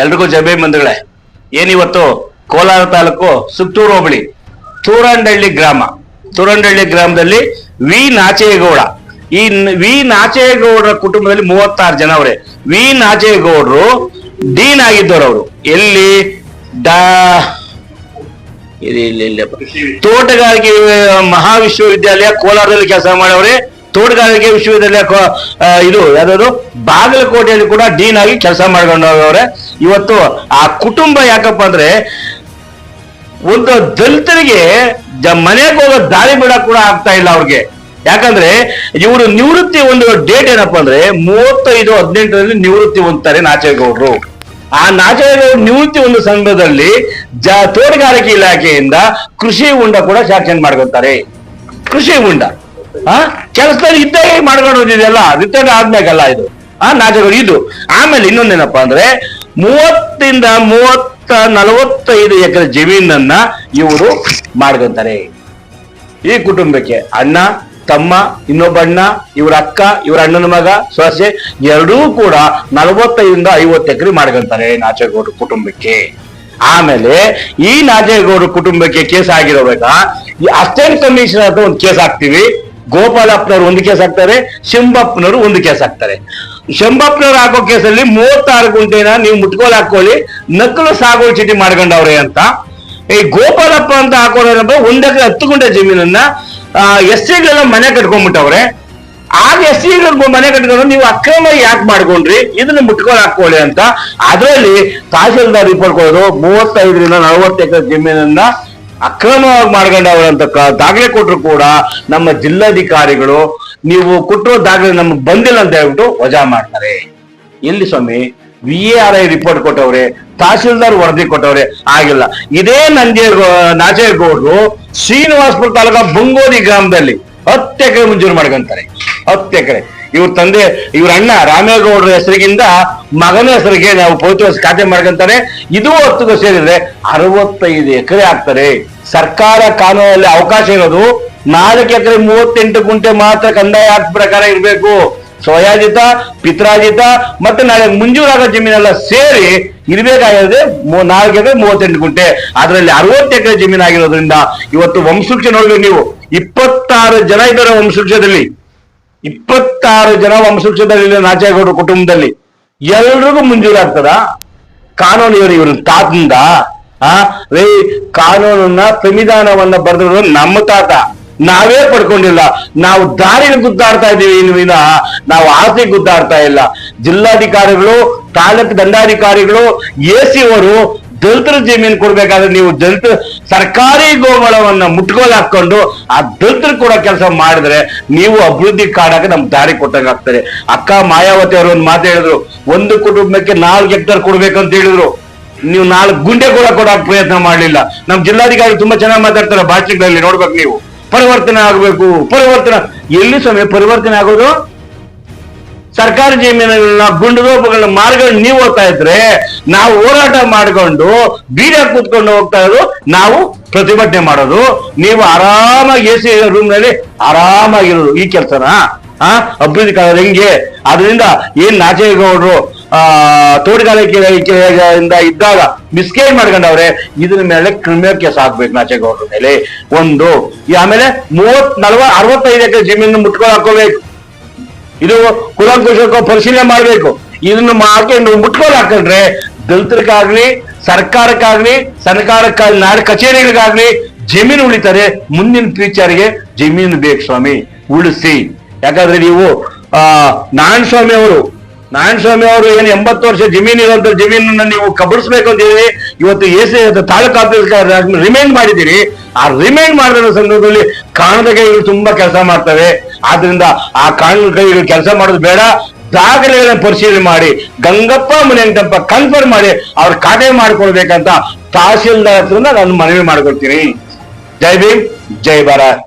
ಎಲ್ರಿಗೂ ಜಬೆ ಬಂಧುಗಳೇ. ಏನಿವತ್ತು ಕೋಲಾರ ತಾಲೂಕು ಸುತ್ತೂರು ಹೋಬಳಿ ತೂರಂಡಹಳ್ಳಿ ಗ್ರಾಮದಲ್ಲಿ ವಿ ನಾಚೇಗೌಡ, ಈ ವಿ ನಾಚೇಗೌಡರ ಕುಟುಂಬದಲ್ಲಿ 36 ಜನ ಅವರೇ. ವಿ ನಾಚೇಗೌಡರು ಡೀನ್ ಆಗಿದ್ದವರು. ಅವರು ಎಲ್ಲಿ ಇಲ್ಲಿ ತೋಟಗಾರಿಕೆ ಮಹಾವಿಶ್ವವಿದ್ಯಾಲಯ ಕೋಲಾರದಲ್ಲಿ ಕೆಲಸ ಮಾಡವ್ರೆ. ತೋಟಗಾರಿಕೆ ವಿಶ್ವವಿದ್ಯಾಲಯ ಇದು ಯಾವ್ದಾದ್ರು ಬಾಗಲಕೋಟೆಯಲ್ಲಿ ಕೂಡ ಡೀನ್ ಆಗಿ ಕೆಲಸ ಮಾಡ್ಕೊಂಡವ್ರೆ. ಇವತ್ತು ಆ ಕುಟುಂಬ ಯಾಕಪ್ಪ ಅಂದ್ರೆ ಒಂದು ದಲಿತರಿಗೆ ಮನೆಗೆ ಹೋಗೋ ದಾರಿ ಬಿಡಕ್ ಕೂಡ ಆಗ್ತಾ ಇಲ್ಲ ಅವ್ರಿಗೆ. ಯಾಕಂದ್ರೆ ಇವರು ನಿವೃತ್ತಿ ಒಂದು ಡೇಟ್ ಏನಪ್ಪಾ ಅಂದ್ರೆ 35/18 ನಿವೃತ್ತಿ ಹೊಂದ್ತಾರೆ ನಾಚೇಗೌಡರು. ಆ ನಾಚೇಗೌಡರು ನಿವೃತ್ತಿ ಒಂದು ಸಂದರ್ಭದಲ್ಲಿ ತೋಟಗಾರಿಕೆ ಇಲಾಖೆಯಿಂದ ಕೃಷಿ ಹೊಂಡ ಕೂಡ ಶಾಂಕ್ಷನ್ ಮಾಡ್ಕೊತಾರೆ. ಕೃಷಿ ಹೊಂಡ ಕೆಲಸದಲ್ಲಿ ಇದ್ದಾಗ ಮಾಡ್ಕೊಂಡು ಹೋದಿದೆಯಲ್ಲ, ರಿಟೈರ್ಡ್ ಆದ್ಮೇಗಲ್ಲ ಇದು ನಾಚೇಗೌಡ ಇದು. ಆಮೇಲೆ ಇನ್ನೊಂದೇನಪ್ಪಾ ಅಂದ್ರೆ 30-45 ಎಕರೆ ಜಮೀನನ್ನ ಇವರು ಮಾಡ್ಕೊಂತಾರೆ. ಈ ಕುಟುಂಬಕ್ಕೆ ಅಣ್ಣ, ತಮ್ಮ, ಇನ್ನೊಬ್ಬ ಅಣ್ಣ, ಇವ್ರ ಅಕ್ಕ, ಇವ್ರ ಅಣ್ಣನ ಮಗ, ಸೊಸೆ ಎರಡೂ ಕೂಡ 45-50 ಎಕರೆ ಮಾಡ್ಕೊಂತಾರೆ ನಾಚೇಗೌಡರ ಕುಟುಂಬಕ್ಕೆ. ಆಮೇಲೆ ಈ ನಾಚೇಗೌಡರ ಕುಟುಂಬಕ್ಕೆ ಕೇಸ್ ಆಗಿರೋಬೇಕಾ ಈ ಅಸಿಸ್ಟೆಂಟ್ ಕಮಿಷನರ್ ಅಂತ ಒಂದು ಕೇಸ್ ಹಾಕ್ತಿವಿ. ಗೋಪಾಲಪ್ಪನವರು ಒಂದು ಕೇಸ್ ಹಾಕ್ತಾರೆ, ಶಂಭಪ್ಪನವರು ಒಂದು ಕೇಸ್ ಹಾಕ್ತಾರೆ. ಶಂಭಪ್ಪನವ್ರು ಹಾಕೋ ಕೇಸಲ್ಲಿ 36 ಗುಂಟೆನ ನೀವು ಮುಟ್ಕೋಲ್ ಹಾಕೊಳ್ಳಿ, ನಕಲು ಸಾಗುವಳಿ ಚೀಟಿ ಮಾಡ್ಕೊಂಡವ್ರೆ ಅಂತ. ಈ ಗೋಪಾಲಪ್ಪ ಅಂತ ಹಾಕೋರೇನಪ್ಪ 1 ಎಕರೆ 10 ಗುಂಟೆ ಜಮೀನನ್ನ ಎಸ್ಸಿಗಳೆಲ್ಲ ಮನೆ ಕಟ್ಕೊಂಡ್ಬಿಟ್ಟವ್ರೆ. ಆಗ ಎಸ್ಸಿಗಳು ಮನೆ ಕಟ್ಕೊಂಡು ನೀವು ಅಕ್ರಮ ಯಾಕೆ ಮಾಡ್ಕೊಂಡ್ರಿ, ಇದನ್ನ ಮುಟ್ಕೋಲ್ ಹಾಕೊಳ್ಳಿ ಅಂತ. ಅದರಲ್ಲಿ ತಹಶೀಲ್ದಾರ್ ರಿಪೋರ್ಟ್ ಕೊಡೋದು 35-40 ಎಕರೆ ಜಮೀನನ್ನ ಅಕ್ರಮವಾಗಿ ಮಾಡ್ಕೊಂಡವ್ರಂತ ದಾಖಲೆ ಕೊಟ್ಟರು ಕೂಡ ನಮ್ಮ ಜಿಲ್ಲಾಧಿಕಾರಿಗಳು ನೀವು ಕೊಟ್ಟಿರೋ ದಾಖಲೆ ನಮ್ಗೆ ಬಂದಿಲ್ಲ ಅಂತ ಹೇಳ್ಬಿಟ್ಟು ವಜಾ ಮಾಡ್ತಾರೆ. ಎಲ್ಲಿ ಸ್ವಾಮಿ, VARI ರಿಪೋರ್ಟ್ ಕೊಟ್ಟವ್ರೆ, ತಹಶೀಲ್ದಾರ್ ವರದಿ ಕೊಟ್ಟವ್ರೆ, ಆಗಿಲ್ಲ. ಇದೇ ನಾಚೇಗೌಡರು ಶ್ರೀನಿವಾಸಪುರ ತಾಲೂಕಾ ಬಂಗೋದಿ ಗ್ರಾಮದಲ್ಲಿ 10 ಎಕರೆ ಮಂಜೂರು ಮಾಡ್ಕೊಂತಾರೆ. 10 ಎಕರೆ ಇವ್ರ ತಂದೆ, ಇವ್ರ ಅಣ್ಣ ರಾಮೇಗೌಡರ ಹೆಸರಿಗಿಂದ ಮಗನ ಹೆಸರಿಗೆ ನಾವು ಪೌತ್ರ ಖಾತೆ ಮಾಡ್ಕೊಂತಾರೆ. ಇದು 10 ಸೇರಿದ್ರೆ 65 ಎಕರೆ ಆಗ್ತಾರೆ. ಸರ್ಕಾರ ಕಾನೂನಲ್ಲಿ ಅವಕಾಶ ಇರೋದು 4 ಎಕರೆ 38 ಗುಂಟೆ ಮಾತ್ರ ಕಂದಾಯ ಆಕ್ಟ್ ಪ್ರಕಾರ ಇರಬೇಕು. ಸ್ವಯಾಜಿತ, ಪಿತ್ರಾಜಿತ ಮತ್ತೆ ನಾಳೆ ಮಂಜೂರಾಗೋ ಜಮೀನೆಲ್ಲ ಸೇರಿ ಇರ್ಬೇಕಾಗಿರೋದೇ 4 ಎಕರೆ 38 ಗುಂಟೆ. ಅದರಲ್ಲಿ 60 ಎಕರೆ ಜಮೀನು ಆಗಿರೋದ್ರಿಂದ ಇವತ್ತು ವಂಶವೃಕ್ಷ ನೋಡ್ಬೇಕು ನೀವು. 26 ಜನ ಇದ್ದಾರೆ ವಂಶವೃಕ್ಷದಲ್ಲಿ. 26 ಜನ ವಂಶವೃಕ್ಷದಲ್ಲಿ ನಾಚೇಗೌಡರ ಕುಟುಂಬದಲ್ಲಿ ಎಲ್ರಿಗೂ ಮಂಜೂರಾಗ್ತದ? ಕಾನೂನು ಇವ್ರ ತಾತಂದ ಕಾನೂನನ್ನ, ಸಂವಿಧಾನವನ್ನ ಬರೆದ್ರು ನಮ್ಮ ತಾತ. ನಾವೇ ಪಡ್ಕೊಂಡಿಲ್ಲ. ನಾವು ದಾರಿಯಲ್ಲಿ ಗುದ್ದಾಡ್ತಾ ಇದ್ದೀವಿ, ನಾವು ಆಸೆ ಗುದ್ದಾಡ್ತಾ ಇಲ್ಲ. ಜಿಲ್ಲಾಧಿಕಾರಿಗಳು, ತಾಲೂಕು ದಂಡಾಧಿಕಾರಿಗಳು, AC ಅವರು ದಲಿತರ ಜಮೀನು ಕೊಡ್ಬೇಕಾದ್ರೆ ನೀವು ದಲಿತ ಸರ್ಕಾರಿ ಗೋಗಳವನ್ನ ಮುಟ್ಕೋಲ್ ಹಾಕೊಂಡು ಆ ದಲಿತರು ಕೂಡ ಕೆಲಸ ಮಾಡಿದ್ರೆ ನೀವು ಅಭಿವೃದ್ಧಿ ಕಾಡಕ್ಕೆ ನಮ್ಗೆ ದಾರಿ ಕೊಟ್ಟಾಗ್ತಾರೆ. ಅಕ್ಕ ಮಾಯಾವತಿ ಅವರು ಒಂದು ಮಾತು ಹೇಳಿದ್ರು, ಒಂದು ಕುಟುಂಬಕ್ಕೆ 4 ಹೆಕ್ಟರ್ ಕೊಡ್ಬೇಕಂತ ಹೇಳಿದ್ರು. ನೀವು 4 ಗುಂಟೆ ಕೂಡ ಕೊಡೋಕೆ ಪ್ರಯತ್ನ ಮಾಡಲಿಲ್ಲ. ನಮ್ ಜಿಲ್ಲಾಧಿಕಾರಿ ತುಂಬಾ ಚೆನ್ನಾಗಿ ಮಾತಾಡ್ತಾರೆ ಭಾಷಣಗಳಲ್ಲಿ, ನೋಡ್ಬೇಕು ನೀವು. ಪರಿವರ್ತನೆ ಆಗ್ಬೇಕು, ಪರಿವರ್ತನೆ ಎಲ್ಲಿ ಸ್ವಾಮಿ ಪರಿವರ್ತನೆ ಆಗೋದು? ಸರ್ಕಾರಿ ಜಮೀನುಗಳನ್ನ, ಗುಂಡುಗೋಪುಗಳನ್ನ ಮಾರ್ಗಗಳನ್ನ ನೀವು ಹೋಗ್ತಾ ಇದ್ರೆ ನಾವು ಹೋರಾಟ ಮಾಡಿಕೊಂಡು ಬೀಡ ಕೂತ್ಕೊಂಡು ಹೋಗ್ತಾ ಇರೋದು, ನಾವು ಪ್ರತಿಭಟನೆ ಮಾಡೋದು. ನೀವು ಆರಾಮಾಗಿ AC ರೂಮ್ ನಲ್ಲಿ ಆರಾಮಾಗಿರೋದು. ಈ ಕೆಲಸನ ಅಭಿವೃದ್ಧಿ ಕಾಲ ಹೆಂಗೆ? ಆದ್ರಿಂದ ಏನ್ ನಾಚೇಗೌಡರು ತೋಟಗಾರಿಕೆಯಿಂದ ಇದ್ದಾಗ ಮಿಸ್ಗೈಡ್ ಮಾಡ್ಕೊಂಡವ್ರೆ, ಇದ್ರ ಮೇಲೆ ಕ್ರಿಮಿನಲ್ ಕೇಸ್ ಹಾಕ್ಬೇಕು ನಾಚೇಗೌಡರ ಮೇಲೆ ಒಂದು. ಆಮೇಲೆ 30-40-65 ಎಕರೆ ಜಮೀನು ಮುಟ್ಕೊಂಡು ಹಾಕೋಬೇಕು. ಇದು ಕುಲಂಕುಷಕ್ಕೆ ಪರಿಶೀಲನೆ ಮಾಡ್ಬೇಕು. ಇದನ್ನು ಹಾಕೊಂಡು ಮುಟ್ಕೊಂಡು ಹಾಕೊಂಡ್ರೆ ದಲಿತರಿಗಾಗ್ಲಿ, ಸರ್ಕಾರಕ್ಕಾಗ್ಲಿ, ನಾಡ ಕಚೇರಿಗಳಿಗಾಗ್ಲಿ ಜಮೀನು ಉಳಿತಾರೆ. ಮುಂದಿನ ಫ್ಯೂಚರ್ಗೆ ಜಮೀನು ಬೇಕು ಸ್ವಾಮಿ, ಉಳಿಸಿ. ಯಾಕಂದ್ರೆ ನೀವು ನಾರಾಯಣ ಸ್ವಾಮಿ ಅವರು ಏನು 80 ವರ್ಷ ಜಮೀನು ಇರುವಂತ ಜಮೀನನ್ನ ನೀವು ಕಬಳಿಸ್ಬೇಕು ಅಂತ ಹೇಳಿ ಇವತ್ತು AC ತಾಲೂಕು ಆಫೀಸ್ ರಿಮೈಂಡ್ ಮಾಡಿದ್ದೀರಿ. ಆ ರಿಮೈಂಡ್ ಮಾಡಿದ ಸಂದರ್ಭದಲ್ಲಿ ಕಾನೂನು ಕೈಗಳು ತುಂಬಾ ಕೆಲಸ ಮಾಡ್ತವೆ. ಆದ್ರಿಂದ ಆ ಕಾನೂನು ಕೈಗಳು ಕೆಲಸ ಮಾಡೋದು ಬೇಡ. ದಾಖಲೆಗಳನ್ನ ಪರಿಶೀಲನೆ ಮಾಡಿ ಗಂಗಪ್ಪ ಮುನಿಯಂಟಪ್ಪ ಕನ್ಫರ್ಮ್ ಮಾಡಿ ಅವ್ರ ಖಾತೆ ಮಾಡ್ಕೊಳ್ಬೇಕಂತ ತಹಶೀಲ್ದಾರ್ ಹತ್ರ ನಾನು ಮನವಿ ಮಾಡ್ಕೊಳ್ತೀನಿ. ಜೈ ಭೀಮ್, ಜೈ ಭಾರತ್.